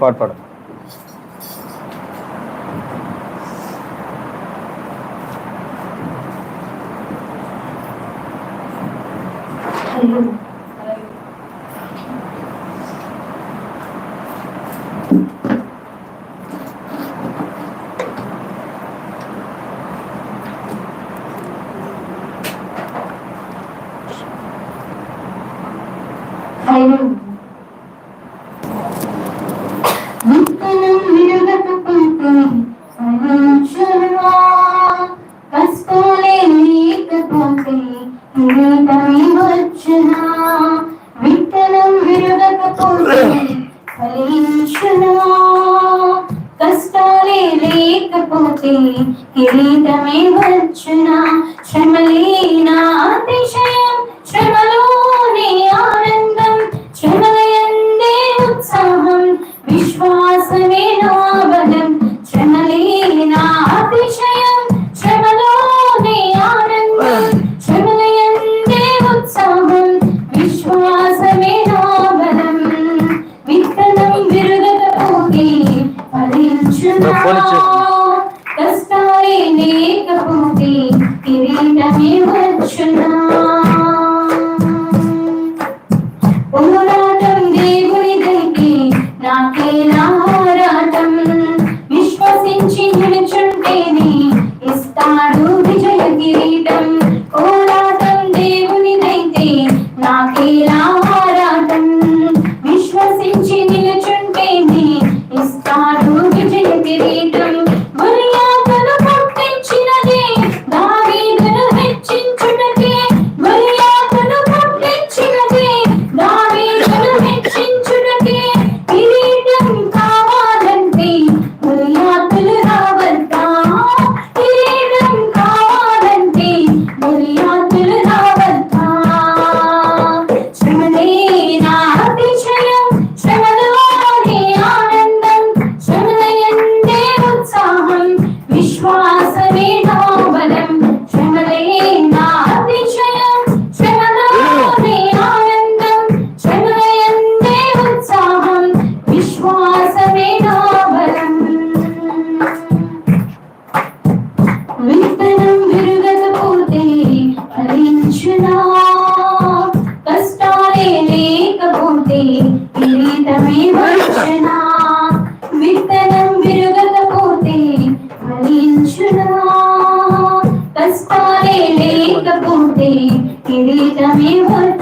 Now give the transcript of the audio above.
పాట పాడు. కష్టాలే లేకపోతే కిరీటమే వచ్చునా, శ్రమలేనా అతిశయం, శ్రమలోనే ఆనందం, శ్రమలయందే ఉత్సాహం, విశ్వాసమే నా బలం, శ్రమలేనా అతిశయం, శ్రమలోనే ఆనందం, శ్రమలయందే ఉత్సాహం, విశ్వాసమే నా బలం. విత్తనం విరగకపోతే ఫలించునా, కష్టాలే లేకపోతే కిరీటమే వచ్చునా. పోరాటం దేవునిదైతే నాకేలా పోరాటం, విశ్వసించి నిలుచుంటేనే ఇస్తాడు విజయ కిరీటం. పోరాటం దేవునిదైతే నాకేలా పోరాటం, విశ్వసించి నిలుచుంటేనే ఇస్తాడు విజయ కిరీటం. గొలియాతును పుట్టించినదే దావీదును హెచ్చించుటకే, గొలియాతును పుట్టించినదే దావీదును హెచ్చించుటకే. కిరీటం కావాలంటే గొలియాతులు రావద్దా, కిరీటం కావాలంటే గొలియాతులు రావద్దా. శ్రమలేనా అతిశయం, శ్రమలోనే ఆనందం, శ్రమలయందే ఉత్సాహం, విశ్వాసమే నా బలం. శ్రమలేనా అతిశయం, శ్రమలోనే ఆనందం, శ్రమలయందే ఉత్సాహం, విశ్వాసమే నా బలం. విత్తనం విరగకపోతే ఫలించునా, కష్టాలే లేకపోతే కిరీటమే వచ్చునా. విత్తనం విరగకపోతే ఫలించునా, కష్టాలే లేకపోతే కిరీటమే వచ్చునా.